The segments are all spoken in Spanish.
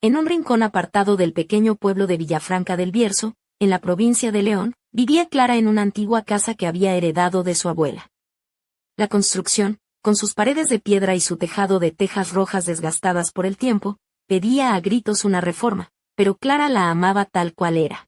En un rincón apartado del pequeño pueblo de Villafranca del Bierzo, en la provincia de León, vivía Clara en una antigua casa que había heredado de su abuela. La construcción, con sus paredes de piedra y su tejado de tejas rojas desgastadas por el tiempo, pedía a gritos una reforma, pero Clara la amaba tal cual era.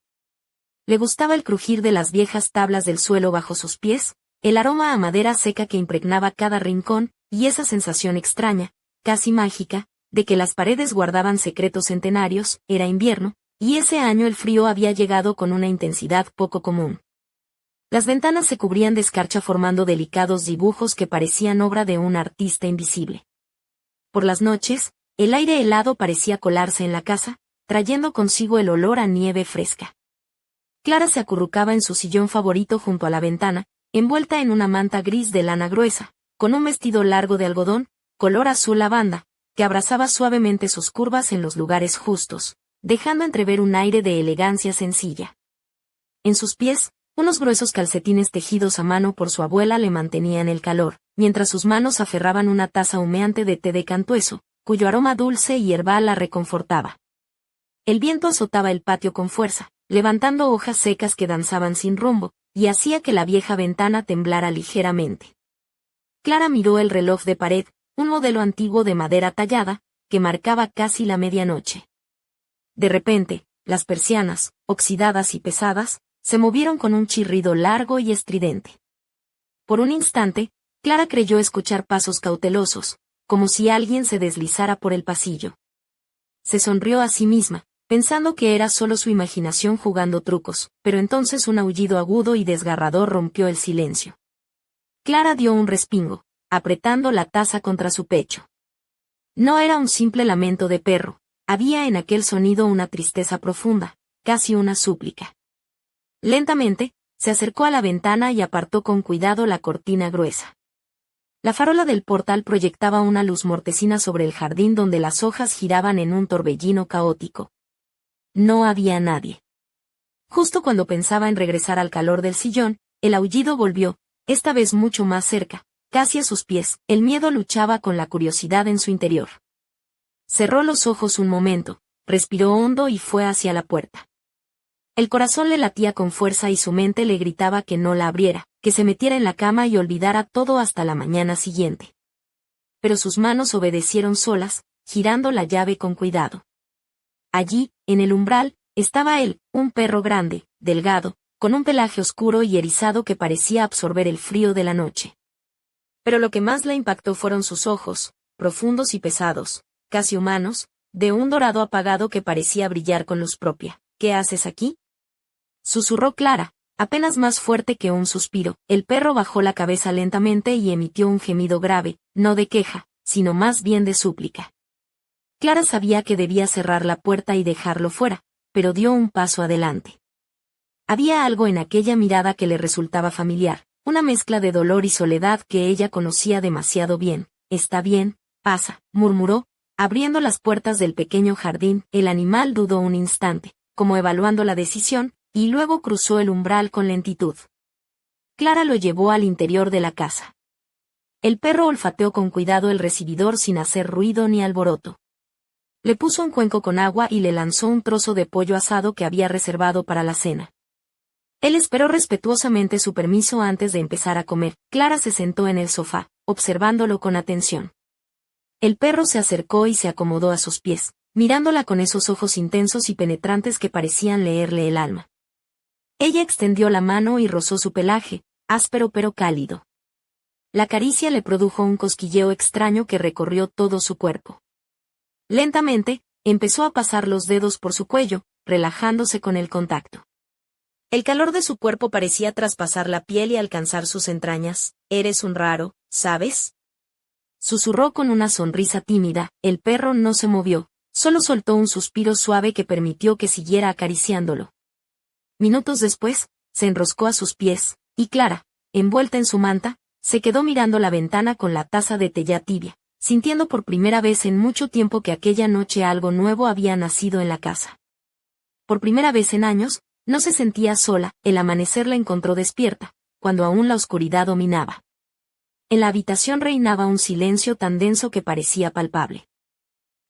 Le gustaba el crujir de las viejas tablas del suelo bajo sus pies, el aroma a madera seca que impregnaba cada rincón, y esa sensación extraña, casi mágica, de que las paredes guardaban secretos centenarios. Era invierno, y ese año el frío había llegado con una intensidad poco común. Las ventanas se cubrían de escarcha formando delicados dibujos que parecían obra de un artista invisible. Por las noches, el aire helado parecía colarse en la casa, trayendo consigo el olor a nieve fresca. Clara se acurrucaba en su sillón favorito junto a la ventana, envuelta en una manta gris de lana gruesa, con un vestido largo de algodón, color azul lavanda, que abrazaba suavemente sus curvas en los lugares justos, dejando entrever un aire de elegancia sencilla. En sus pies, unos gruesos calcetines tejidos a mano por su abuela le mantenían el calor, mientras sus manos aferraban una taza humeante de té de cantueso, cuyo aroma dulce y herbal la reconfortaba. El viento azotaba el patio con fuerza, levantando hojas secas que danzaban sin rumbo, y hacía que la vieja ventana temblara ligeramente. Clara miró el reloj de pared, un modelo antiguo de madera tallada, que marcaba casi la medianoche. De repente, las persianas, oxidadas y pesadas, se movieron con un chirrido largo y estridente. Por un instante, Clara creyó escuchar pasos cautelosos, como si alguien se deslizara por el pasillo. Se sonrió a sí misma, pensando que era solo su imaginación jugando trucos, pero entonces un aullido agudo y desgarrador rompió el silencio. Clara dio un respingo, apretando la taza contra su pecho. No era un simple lamento de perro, había en aquel sonido una tristeza profunda, casi una súplica. Lentamente, se acercó a la ventana y apartó con cuidado la cortina gruesa. La farola del portal proyectaba una luz mortecina sobre el jardín donde las hojas giraban en un torbellino caótico. No había nadie. Justo cuando pensaba en regresar al calor del sillón, el aullido volvió, esta vez mucho más cerca, casi a sus pies. El miedo luchaba con la curiosidad en su interior. Cerró los ojos un momento, respiró hondo y fue hacia la puerta. El corazón le latía con fuerza y su mente le gritaba que no la abriera, que se metiera en la cama y olvidara todo hasta la mañana siguiente. Pero sus manos obedecieron solas, girando la llave con cuidado. Allí, en el umbral, estaba él, un perro grande, delgado, con un pelaje oscuro y erizado que parecía absorber el frío de la noche. Pero lo que más la impactó fueron sus ojos, profundos y pesados, casi humanos, de un dorado apagado que parecía brillar con luz propia. ¿Qué haces aquí?, susurró Clara, apenas más fuerte que un suspiro. El perro bajó la cabeza lentamente y emitió un gemido grave, no de queja, sino más bien de súplica. Clara sabía que debía cerrar la puerta y dejarlo fuera, pero dio un paso adelante. Había algo en aquella mirada que le resultaba familiar, una mezcla de dolor y soledad que ella conocía demasiado bien. Está bien, pasa, murmuró, abriendo las puertas del pequeño jardín. El animal dudó un instante, como evaluando la decisión, y luego cruzó el umbral con lentitud. Clara lo llevó al interior de la casa. El perro olfateó con cuidado el recibidor sin hacer ruido ni alboroto. Le puso un cuenco con agua y le lanzó un trozo de pollo asado que había reservado para la cena. Él esperó respetuosamente su permiso antes de empezar a comer. Clara se sentó en el sofá, observándolo con atención. El perro se acercó y se acomodó a sus pies, mirándola con esos ojos intensos y penetrantes que parecían leerle el alma. Ella extendió la mano y rozó su pelaje, áspero pero cálido. La caricia le produjo un cosquilleo extraño que recorrió todo su cuerpo. Lentamente, empezó a pasar los dedos por su cuello, relajándose con el contacto. El calor de su cuerpo parecía traspasar la piel y alcanzar sus entrañas. «Eres un raro, ¿sabes?», susurró con una sonrisa tímida. El perro no se movió, solo soltó un suspiro suave que permitió que siguiera acariciándolo. Minutos después, se enroscó a sus pies, y Clara, envuelta en su manta, se quedó mirando la ventana con la taza de té ya tibia, sintiendo por primera vez en mucho tiempo que aquella noche algo nuevo había nacido en la casa. Por primera vez en años, no se sentía sola. El amanecer la encontró despierta, cuando aún la oscuridad dominaba. En la habitación reinaba un silencio tan denso que parecía palpable.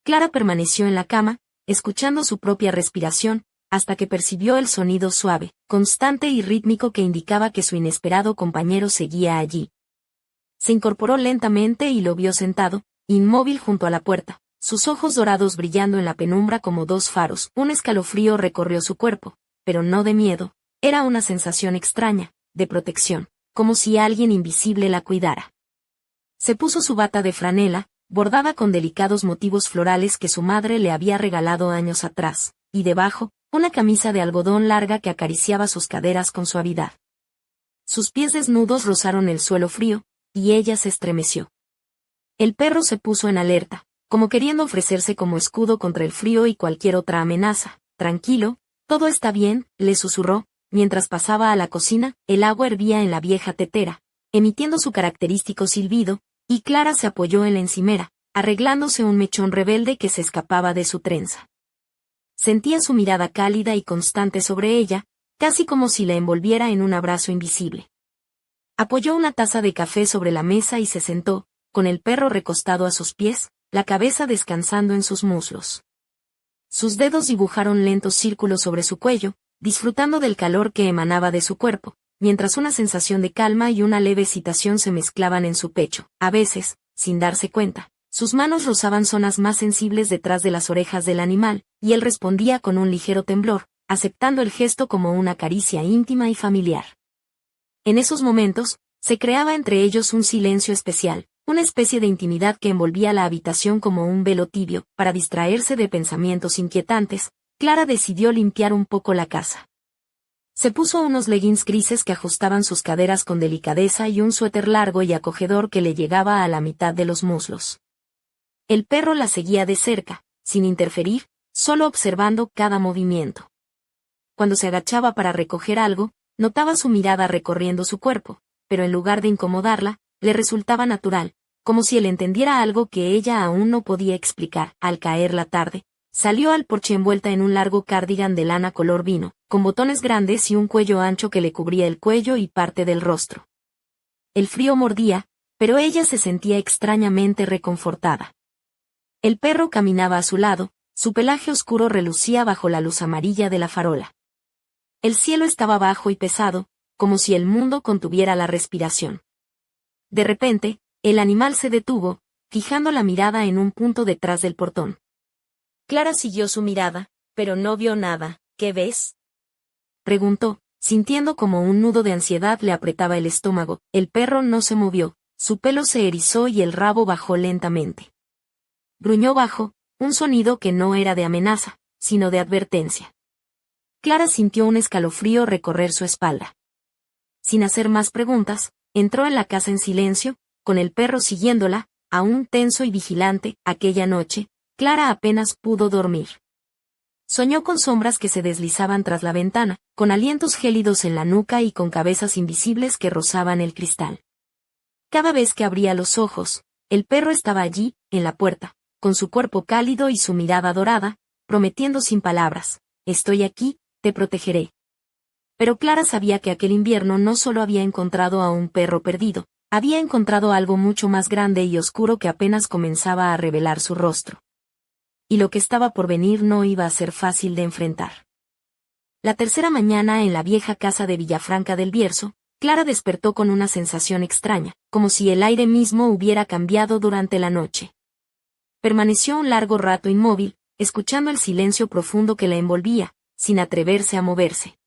Clara permaneció en la cama, escuchando su propia respiración, hasta que percibió el sonido suave, constante y rítmico que indicaba que su inesperado compañero seguía allí. Se incorporó lentamente y lo vio sentado, inmóvil junto a la puerta, sus ojos dorados brillando en la penumbra como dos faros. Un escalofrío recorrió su cuerpo, pero no de miedo, era una sensación extraña, de protección, como si alguien invisible la cuidara. Se puso su bata de franela, bordada con delicados motivos florales que su madre le había regalado años atrás, y debajo, una camisa de algodón larga que acariciaba sus caderas con suavidad. Sus pies desnudos rozaron el suelo frío, y ella se estremeció. El perro se puso en alerta, como queriendo ofrecerse como escudo contra el frío y cualquier otra amenaza. Tranquilo, todo está bien, le susurró, mientras pasaba a la cocina. El agua hervía en la vieja tetera, emitiendo su característico silbido, y Clara se apoyó en la encimera, arreglándose un mechón rebelde que se escapaba de su trenza. Sentía su mirada cálida y constante sobre ella, casi como si la envolviera en un abrazo invisible. Apoyó una taza de café sobre la mesa y se sentó, con el perro recostado a sus pies, la cabeza descansando en sus muslos. Sus dedos dibujaron lentos círculos sobre su cuello, disfrutando del calor que emanaba de su cuerpo, mientras una sensación de calma y una leve excitación se mezclaban en su pecho. A veces, sin darse cuenta, sus manos rozaban zonas más sensibles detrás de las orejas del animal, y él respondía con un ligero temblor, aceptando el gesto como una caricia íntima y familiar. En esos momentos, se creaba entre ellos un silencio especial, una especie de intimidad que envolvía la habitación como un velo tibio. Para distraerse de pensamientos inquietantes, Clara decidió limpiar un poco la casa. Se puso unos leggings grises que ajustaban sus caderas con delicadeza y un suéter largo y acogedor que le llegaba a la mitad de los muslos. El perro la seguía de cerca, sin interferir, solo observando cada movimiento. Cuando se agachaba para recoger algo, notaba su mirada recorriendo su cuerpo, pero en lugar de incomodarla, le resultaba natural, como si él entendiera algo que ella aún no podía explicar. Al caer la tarde, salió al porche envuelta en un largo cardigan de lana color vino, con botones grandes y un cuello ancho que le cubría el cuello y parte del rostro. El frío mordía, pero ella se sentía extrañamente reconfortada. El perro caminaba a su lado, su pelaje oscuro relucía bajo la luz amarilla de la farola. El cielo estaba bajo y pesado, como si el mundo contuviera la respiración. De repente, el animal se detuvo, fijando la mirada en un punto detrás del portón. Clara siguió su mirada, pero no vio nada. ¿Qué ves?, preguntó, sintiendo como un nudo de ansiedad le apretaba el estómago. El perro no se movió, su pelo se erizó y el rabo bajó lentamente. Gruñó bajo, un sonido que no era de amenaza, sino de advertencia. Clara sintió un escalofrío recorrer su espalda. Sin hacer más preguntas, entró en la casa en silencio, con el perro siguiéndola, aún tenso y vigilante. Aquella noche, Clara apenas pudo dormir. Soñó con sombras que se deslizaban tras la ventana, con alientos gélidos en la nuca y con cabezas invisibles que rozaban el cristal. Cada vez que abría los ojos, el perro estaba allí, en la puerta, con su cuerpo cálido y su mirada dorada, prometiendo sin palabras: «Estoy aquí, te protegeré». Pero Clara sabía que aquel invierno no solo había encontrado a un perro perdido, había encontrado algo mucho más grande y oscuro que apenas comenzaba a revelar su rostro. Y lo que estaba por venir no iba a ser fácil de enfrentar. La tercera mañana en la vieja casa de Villafranca del Bierzo, Clara despertó con una sensación extraña, como si el aire mismo hubiera cambiado durante la noche. Permaneció un largo rato inmóvil, escuchando el silencio profundo que la envolvía, sin atreverse a moverse.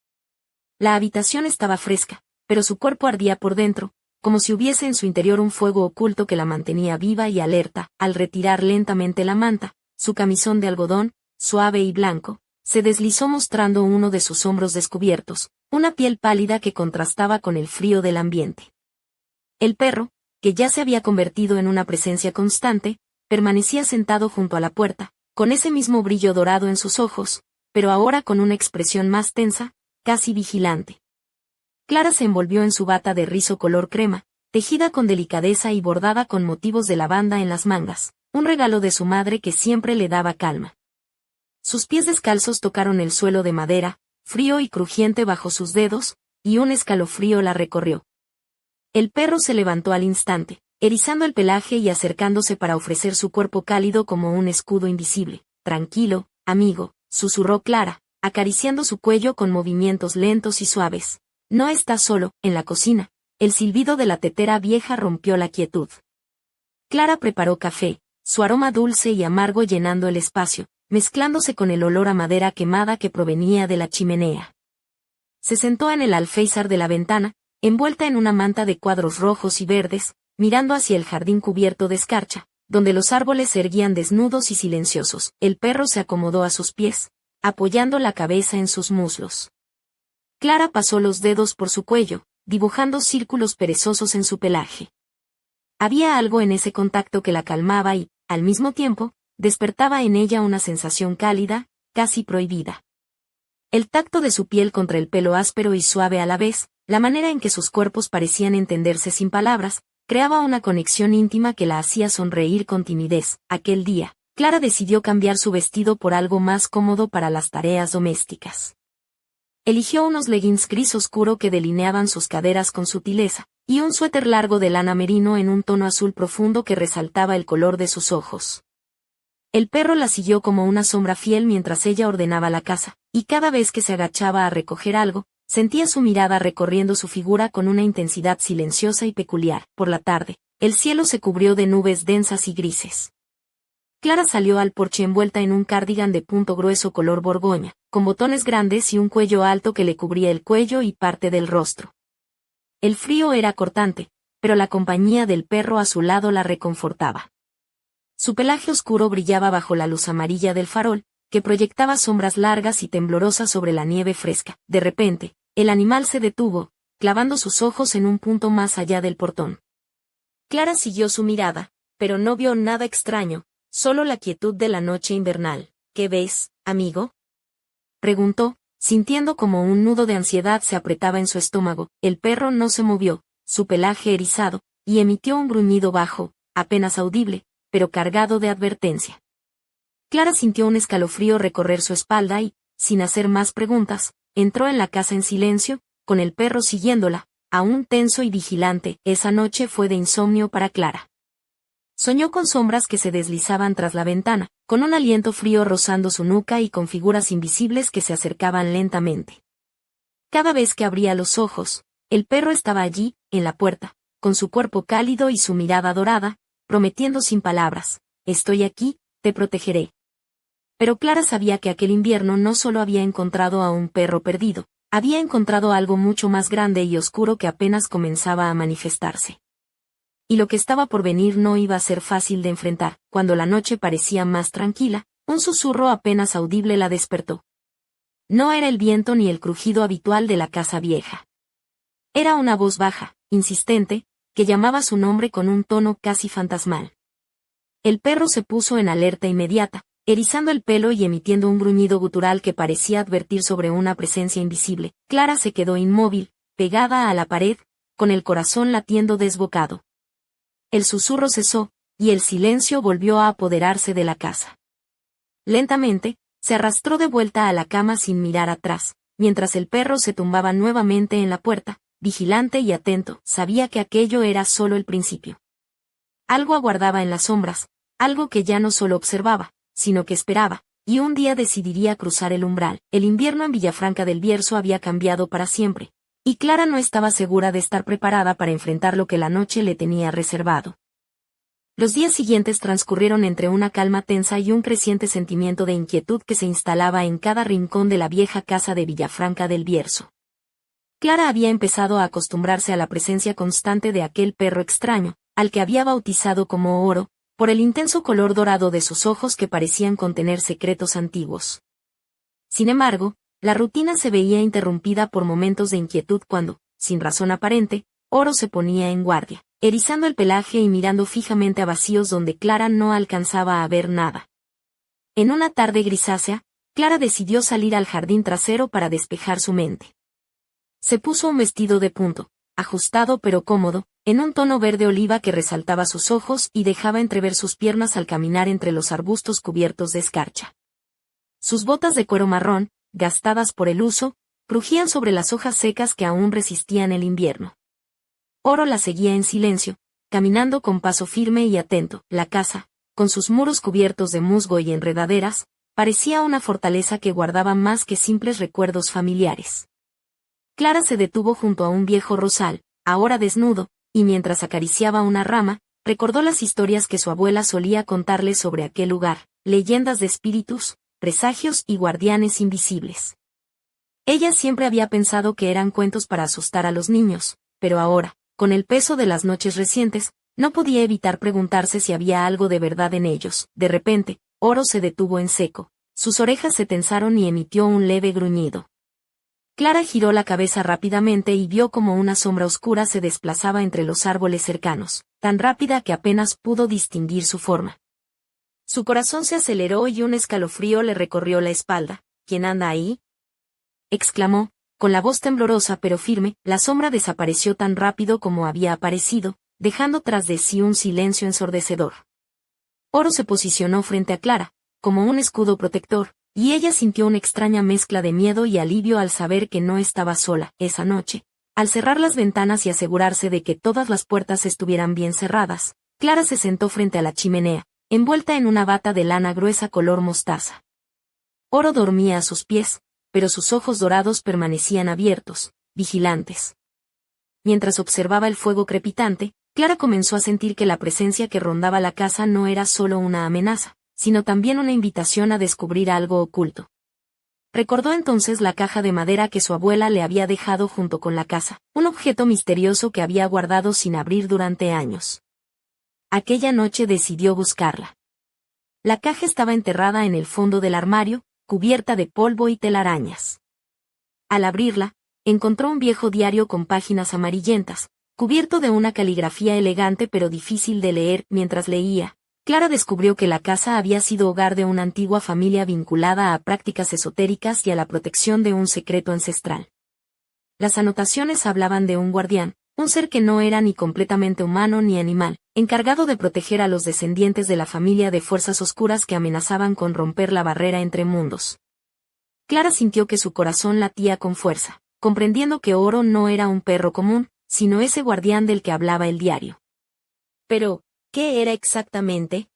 La habitación estaba fresca, pero su cuerpo ardía por dentro, como si hubiese en su interior un fuego oculto que la mantenía viva y alerta. Al retirar lentamente la manta, su camisón de algodón, suave y blanco, se deslizó mostrando uno de sus hombros descubiertos, una piel pálida que contrastaba con el frío del ambiente. El perro, que ya se había convertido en una presencia constante, permanecía sentado junto a la puerta, con ese mismo brillo dorado en sus ojos, pero ahora con una expresión más tensa, casi vigilante. Clara se envolvió en su bata de rizo color crema, tejida con delicadeza y bordada con motivos de lavanda en las mangas, un regalo de su madre que siempre le daba calma. Sus pies descalzos tocaron el suelo de madera, frío y crujiente bajo sus dedos, y un escalofrío la recorrió. El perro se levantó al instante, erizando el pelaje y acercándose para ofrecer su cuerpo cálido como un escudo invisible. «Tranquilo», amigo», susurró Clara, acariciando su cuello con movimientos lentos y suaves. «No estás solo», en la cocina. El silbido de la tetera vieja rompió la quietud. Clara preparó café, su aroma dulce y amargo llenando el espacio, mezclándose con el olor a madera quemada que provenía de la chimenea. Se sentó en el alféizar de la ventana, envuelta en una manta de cuadros rojos y verdes, mirando hacia el jardín cubierto de escarcha, donde los árboles se erguían desnudos y silenciosos. El perro se acomodó a sus pies, apoyando la cabeza en sus muslos. Clara pasó los dedos por su cuello, dibujando círculos perezosos en su pelaje. Había algo en ese contacto que la calmaba y, al mismo tiempo, despertaba en ella una sensación cálida, casi prohibida. El tacto de su piel contra el pelo áspero y suave a la vez, la manera en que sus cuerpos parecían entenderse sin palabras, creaba una conexión íntima que la hacía sonreír con timidez. Aquel día, Clara decidió cambiar su vestido por algo más cómodo para las tareas domésticas. Eligió unos leggings gris oscuro que delineaban sus caderas con sutileza, y un suéter largo de lana merino en un tono azul profundo que resaltaba el color de sus ojos. El perro la siguió como una sombra fiel mientras ella ordenaba la casa, y cada vez que se agachaba a recoger algo, sentía su mirada recorriendo su figura con una intensidad silenciosa y peculiar. Por la tarde, el cielo se cubrió de nubes densas y grises. Clara salió al porche envuelta en un cardigan de punto grueso color borgoña, con botones grandes y un cuello alto que le cubría el cuello y parte del rostro. El frío era cortante, pero la compañía del perro a su lado la reconfortaba. Su pelaje oscuro brillaba bajo la luz amarilla del farol, que proyectaba sombras largas y temblorosas sobre la nieve fresca. De repente, el animal se detuvo, clavando sus ojos en un punto más allá del portón. Clara siguió su mirada, pero no vio nada extraño, solo la quietud de la noche invernal. «¿Qué ves, amigo?», preguntó, sintiendo como un nudo de ansiedad se apretaba en su estómago. El perro no se movió, su pelaje erizado, y emitió un gruñido bajo, apenas audible, pero cargado de advertencia. Clara sintió un escalofrío recorrer su espalda y, sin hacer más preguntas, entró en la casa en silencio, con el perro siguiéndola, aún tenso y vigilante. Esa noche fue de insomnio para Clara. Soñó con sombras que se deslizaban tras la ventana, con un aliento frío rozando su nuca y con figuras invisibles que se acercaban lentamente. Cada vez que abría los ojos, el perro estaba allí, en la puerta, con su cuerpo cálido y su mirada dorada, prometiendo sin palabras: «Estoy aquí, te protegeré». Pero Clara sabía que aquel invierno no solo había encontrado a un perro perdido, había encontrado algo mucho más grande y oscuro que apenas comenzaba a manifestarse. Y lo que estaba por venir no iba a ser fácil de enfrentar. Cuando la noche parecía más tranquila, un susurro apenas audible la despertó. No era el viento ni el crujido habitual de la casa vieja. Era una voz baja, insistente, que llamaba su nombre con un tono casi fantasmal. El perro se puso en alerta inmediata, erizando el pelo y emitiendo un gruñido gutural que parecía advertir sobre una presencia invisible. Clara se quedó inmóvil, pegada a la pared, con el corazón latiendo desbocado. El susurro cesó, y el silencio volvió a apoderarse de la casa. Lentamente, se arrastró de vuelta a la cama sin mirar atrás, mientras el perro se tumbaba nuevamente en la puerta, vigilante y atento. Sabía que aquello era solo el principio. Algo aguardaba en las sombras, algo que ya no solo observaba, sino que esperaba, y un día decidiría cruzar el umbral. El invierno en Villafranca del Bierzo había cambiado para siempre, y Clara no estaba segura de estar preparada para enfrentar lo que la noche le tenía reservado. Los días siguientes transcurrieron entre una calma tensa y un creciente sentimiento de inquietud que se instalaba en cada rincón de la vieja casa de Villafranca del Bierzo. Clara había empezado a acostumbrarse a la presencia constante de aquel perro extraño, al que había bautizado como Oro, por el intenso color dorado de sus ojos que parecían contener secretos antiguos. Sin embargo, la rutina se veía interrumpida por momentos de inquietud cuando, sin razón aparente, Oro se ponía en guardia, erizando el pelaje y mirando fijamente a vacíos donde Clara no alcanzaba a ver nada. En una tarde grisácea, Clara decidió salir al jardín trasero para despejar su mente. Se puso un vestido de punto, ajustado pero cómodo, en un tono verde oliva que resaltaba sus ojos y dejaba entrever sus piernas al caminar entre los arbustos cubiertos de escarcha. Sus botas de cuero marrón, gastadas por el uso, crujían sobre las hojas secas que aún resistían el invierno. Oro la seguía en silencio, caminando con paso firme y atento. La casa, con sus muros cubiertos de musgo y enredaderas, parecía una fortaleza que guardaba más que simples recuerdos familiares. Clara se detuvo junto a un viejo rosal, ahora desnudo, y mientras acariciaba una rama, recordó las historias que su abuela solía contarle sobre aquel lugar, leyendas de espíritus, presagios y guardianes invisibles. Ella siempre había pensado que eran cuentos para asustar a los niños, pero ahora, con el peso de las noches recientes, no podía evitar preguntarse si había algo de verdad en ellos. De repente, Oro se detuvo en seco, sus orejas se tensaron y emitió un leve gruñido. Clara giró la cabeza rápidamente y vio como una sombra oscura se desplazaba entre los árboles cercanos, tan rápida que apenas pudo distinguir su forma. Su corazón se aceleró y un escalofrío le recorrió la espalda. ¿Quién anda ahí?, exclamó, con la voz temblorosa pero firme. La sombra desapareció tan rápido como había aparecido, dejando tras de sí un silencio ensordecedor. Oro se posicionó frente a Clara, como un escudo protector, y ella sintió una extraña mezcla de miedo y alivio al saber que no estaba sola. Esa noche, al cerrar las ventanas y asegurarse de que todas las puertas estuvieran bien cerradas, Clara se sentó frente a la chimenea, envuelta en una bata de lana gruesa color mostaza. Oro dormía a sus pies, pero sus ojos dorados permanecían abiertos, vigilantes. Mientras observaba el fuego crepitante, Clara comenzó a sentir que la presencia que rondaba la casa no era solo una amenaza, sino también una invitación a descubrir algo oculto. Recordó entonces la caja de madera que su abuela le había dejado junto con la casa, un objeto misterioso que había guardado sin abrir durante años. Aquella noche decidió buscarla. La caja estaba enterrada en el fondo del armario, cubierta de polvo y telarañas. Al abrirla, encontró un viejo diario con páginas amarillentas, cubierto de una caligrafía elegante pero difícil de leer. Mientras leía, Clara descubrió que la casa había sido hogar de una antigua familia vinculada a prácticas esotéricas y a la protección de un secreto ancestral. Las anotaciones hablaban de un guardián, un ser que no era ni completamente humano ni animal, encargado de proteger a los descendientes de la familia de fuerzas oscuras que amenazaban con romper la barrera entre mundos. Clara sintió que su corazón latía con fuerza, comprendiendo que Oro no era un perro común, sino ese guardián del que hablaba el diario. Pero, ¿qué era exactamente?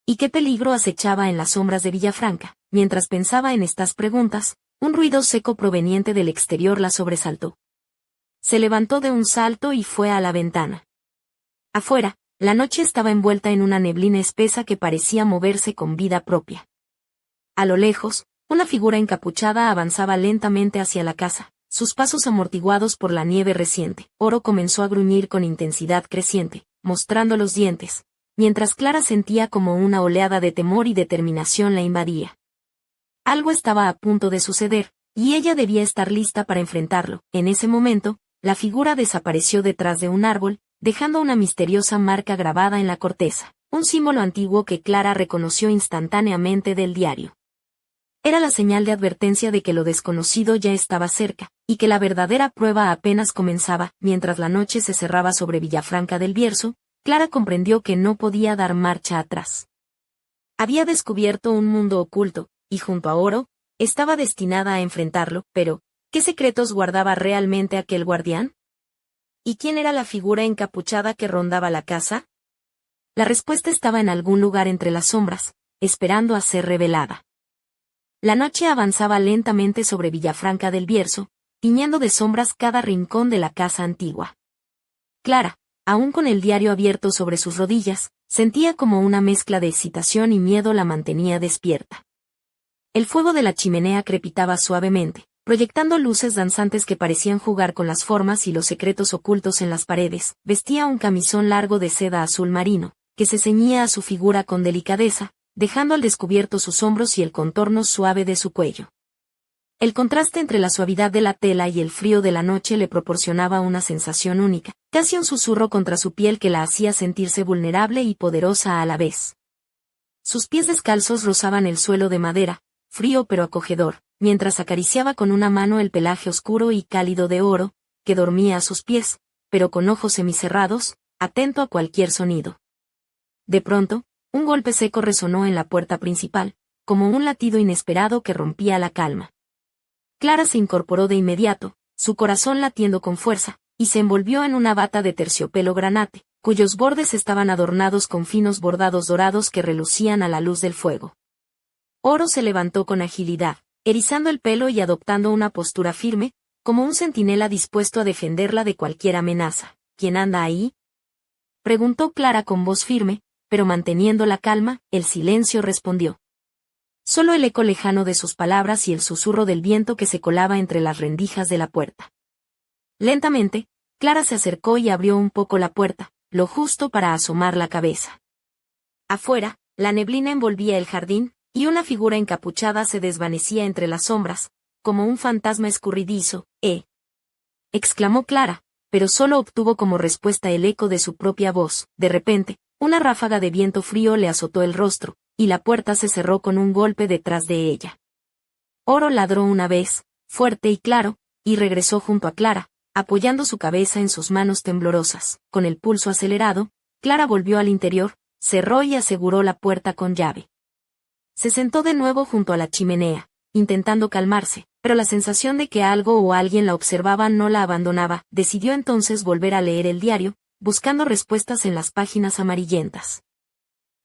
¿Y qué peligro acechaba en las sombras de Villafranca? Mientras pensaba en estas preguntas, un ruido seco proveniente del exterior la sobresaltó. Se levantó de un salto y fue a la ventana. Afuera, la noche estaba envuelta en una neblina espesa que parecía moverse con vida propia. A lo lejos, una figura encapuchada avanzaba lentamente hacia la casa, sus pasos amortiguados por la nieve reciente. Oro comenzó a gruñir con intensidad creciente, mostrando los dientes, mientras Clara sentía como una oleada de temor y determinación la invadía. Algo estaba a punto de suceder, y ella debía estar lista para enfrentarlo. En ese momento, la figura desapareció detrás de un árbol, dejando una misteriosa marca grabada en la corteza, un símbolo antiguo que Clara reconoció instantáneamente del diario. Era la señal de advertencia de que lo desconocido ya estaba cerca, y que la verdadera prueba apenas comenzaba. Mientras la noche se cerraba sobre Villafranca del Bierzo, Clara comprendió que no podía dar marcha atrás. Había descubierto un mundo oculto, y junto a Oro, estaba destinada a enfrentarlo. Pero, ¿qué secretos guardaba realmente aquel guardián? ¿Y quién era la figura encapuchada que rondaba la casa? La respuesta estaba en algún lugar entre las sombras, esperando a ser revelada. La noche avanzaba lentamente sobre Villafranca del Bierzo, tiñendo de sombras cada rincón de la casa antigua. Clara, aún con el diario abierto sobre sus rodillas, sentía como una mezcla de excitación y miedo la mantenía despierta. El fuego de la chimenea crepitaba suavemente, proyectando luces danzantes que parecían jugar con las formas y los secretos ocultos en las paredes. Vestía un camisón largo de seda azul marino, que se ceñía a su figura con delicadeza, dejando al descubierto sus hombros y el contorno suave de su cuello. El contraste entre la suavidad de la tela y el frío de la noche le proporcionaba una sensación única, casi un susurro contra su piel que la hacía sentirse vulnerable y poderosa a la vez. Sus pies descalzos rozaban el suelo de madera, frío pero acogedor, mientras acariciaba con una mano el pelaje oscuro y cálido de Oro, que dormía a sus pies, pero con ojos semicerrados, atento a cualquier sonido. De pronto, un golpe seco resonó en la puerta principal, como un latido inesperado que rompía la calma. Clara se incorporó de inmediato, su corazón latiendo con fuerza, y se envolvió en una bata de terciopelo granate, cuyos bordes estaban adornados con finos bordados dorados que relucían a la luz del fuego. Oro se levantó con agilidad, erizando el pelo y adoptando una postura firme, como un centinela dispuesto a defenderla de cualquier amenaza. ¿Quién anda ahí?, preguntó Clara con voz firme, pero manteniendo la calma. El silencio respondió. Solo el eco lejano de sus palabras y el susurro del viento que se colaba entre las rendijas de la puerta. Lentamente, Clara se acercó y abrió un poco la puerta, lo justo para asomar la cabeza. Afuera, la neblina envolvía el jardín, y una figura encapuchada se desvanecía entre las sombras, como un fantasma escurridizo. Exclamó Clara, pero solo obtuvo como respuesta el eco de su propia voz. De repente, una ráfaga de viento frío le azotó el rostro, y la puerta se cerró con un golpe detrás de ella. Oro ladró una vez, fuerte y claro, y regresó junto a Clara, apoyando su cabeza en sus manos temblorosas. Con el pulso acelerado, Clara volvió al interior, cerró y aseguró la puerta con llave. Se sentó de nuevo junto a la chimenea, intentando calmarse, pero la sensación de que algo o alguien la observaba no la abandonaba. Decidió entonces volver a leer el diario, buscando respuestas en las páginas amarillentas.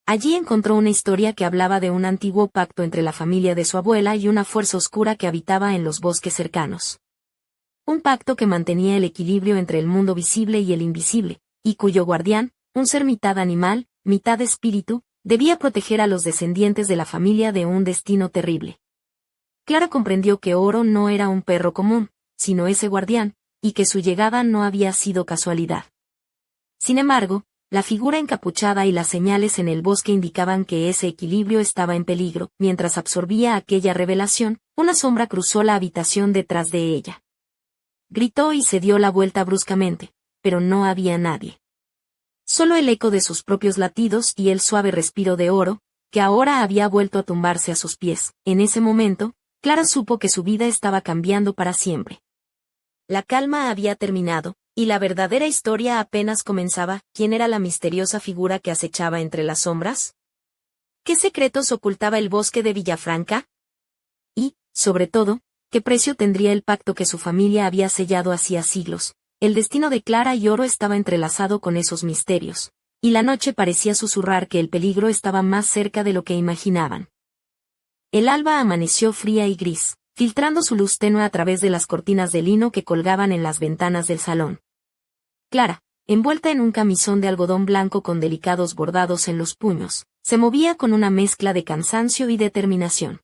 Allí encontró una historia que hablaba de un antiguo pacto entre la familia de su abuela y una fuerza oscura que habitaba en los bosques cercanos. Un pacto que mantenía el equilibrio entre el mundo visible y el invisible, y cuyo guardián, un ser mitad animal, mitad espíritu, debía proteger a los descendientes de la familia de un destino terrible. Clara comprendió que Oro no era un perro común, sino ese guardián, y que su llegada no había sido casualidad. Sin embargo, la figura encapuchada y las señales en el bosque indicaban que ese equilibrio estaba en peligro. Mientras absorbía aquella revelación, una sombra cruzó la habitación detrás de ella. Gritó y se dio la vuelta bruscamente, pero no había nadie. Solo el eco de sus propios latidos y el suave respiro de Oro, que ahora había vuelto a tumbarse a sus pies. En ese momento, Clara supo que su vida estaba cambiando para siempre. La calma había terminado, y la verdadera historia apenas comenzaba. ¿Quién era la misteriosa figura que acechaba entre las sombras? ¿Qué secretos ocultaba el bosque de Villafranca? Y, sobre todo, ¿qué precio tendría el pacto que su familia había sellado hacía siglos? El destino de Clara y Oro estaba entrelazado con esos misterios, y la noche parecía susurrar que el peligro estaba más cerca de lo que imaginaban. El alba amaneció fría y gris, filtrando su luz tenue a través de las cortinas de lino que colgaban en las ventanas del salón. Clara, envuelta en un camisón de algodón blanco con delicados bordados en los puños, se movía con una mezcla de cansancio y determinación.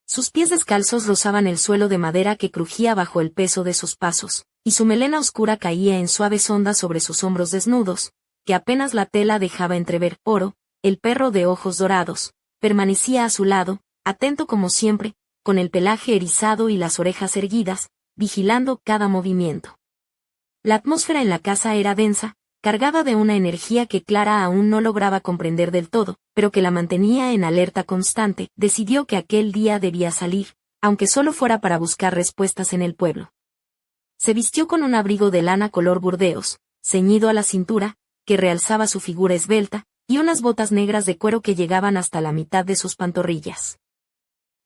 Sus pies descalzos rozaban el suelo de madera que crujía bajo el peso de sus pasos, y su melena oscura caía en suaves ondas sobre sus hombros desnudos, que apenas la tela dejaba entrever. Oro, el perro de ojos dorados, permanecía a su lado, atento como siempre, con el pelaje erizado y las orejas erguidas, vigilando cada movimiento. La atmósfera en la casa era densa, cargada de una energía que Clara aún no lograba comprender del todo, pero que la mantenía en alerta constante. Decidió que aquel día debía salir, aunque solo fuera para buscar respuestas en el pueblo. Se vistió con un abrigo de lana color burdeos, ceñido a la cintura, que realzaba su figura esbelta, y unas botas negras de cuero que llegaban hasta la mitad de sus pantorrillas.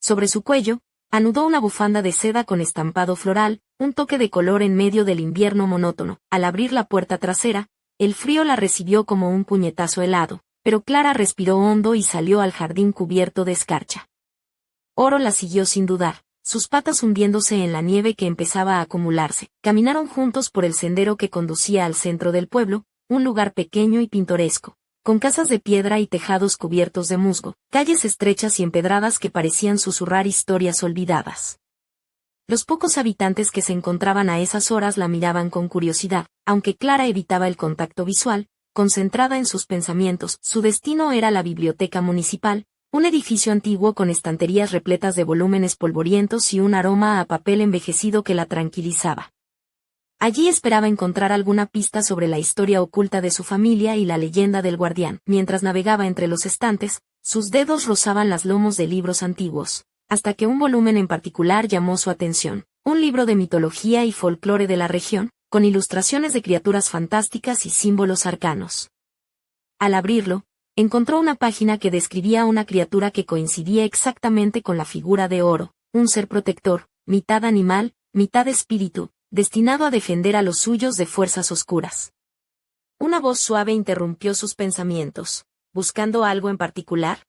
Sobre su cuello, anudó una bufanda de seda con estampado floral, un toque de color en medio del invierno monótono. Al abrir la puerta trasera, el frío la recibió como un puñetazo helado, pero Clara respiró hondo y salió al jardín cubierto de escarcha. Oro la siguió sin dudar, sus patas hundiéndose en la nieve que empezaba a acumularse. Caminaron juntos por el sendero que conducía al centro del pueblo, un lugar pequeño y pintoresco, con casas de piedra y tejados cubiertos de musgo, calles estrechas y empedradas que parecían susurrar historias olvidadas. Los pocos habitantes que se encontraban a esas horas la miraban con curiosidad, aunque Clara evitaba el contacto visual, concentrada en sus pensamientos. Su destino era la biblioteca municipal, un edificio antiguo con estanterías repletas de volúmenes polvorientos y un aroma a papel envejecido que la tranquilizaba. Allí esperaba encontrar alguna pista sobre la historia oculta de su familia y la leyenda del guardián. Mientras navegaba entre los estantes, sus dedos rozaban las lomos de libros antiguos, hasta que un volumen en particular llamó su atención, un libro de mitología y folclore de la región, con ilustraciones de criaturas fantásticas y símbolos arcanos. Al abrirlo, encontró una página que describía una criatura que coincidía exactamente con la figura de Oro, un ser protector, mitad animal, mitad espíritu, destinado a defender a los suyos de fuerzas oscuras. Una voz suave interrumpió sus pensamientos. ¿Buscando algo en particular?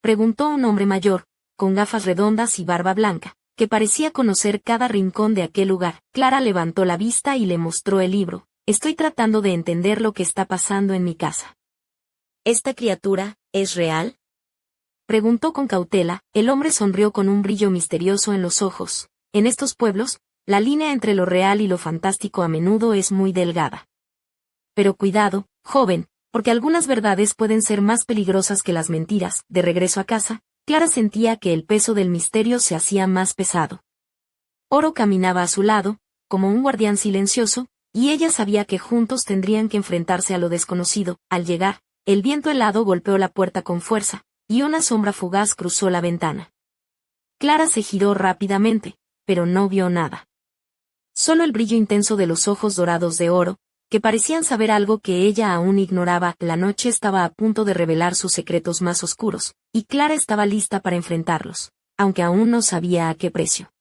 Preguntó un hombre mayor, con gafas redondas y barba blanca, que parecía conocer cada rincón de aquel lugar. Clara levantó la vista y le mostró el libro. Estoy tratando de entender lo que está pasando en mi casa. ¿Esta criatura es real? Preguntó con cautela. El hombre sonrió con un brillo misterioso en los ojos. En estos pueblos, la línea entre lo real y lo fantástico a menudo es muy delgada. Pero cuidado, joven, porque algunas verdades pueden ser más peligrosas que las mentiras. De regreso a casa, Clara sentía que el peso del misterio se hacía más pesado. Oro caminaba a su lado, como un guardián silencioso, y ella sabía que juntos tendrían que enfrentarse a lo desconocido. Al llegar, el viento helado golpeó la puerta con fuerza, y una sombra fugaz cruzó la ventana. Clara se giró rápidamente, pero no vio nada. Solo el brillo intenso de los ojos dorados de Oro, que parecían saber algo que ella aún ignoraba. La noche estaba a punto de revelar sus secretos más oscuros, y Clara estaba lista para enfrentarlos, aunque aún no sabía a qué precio.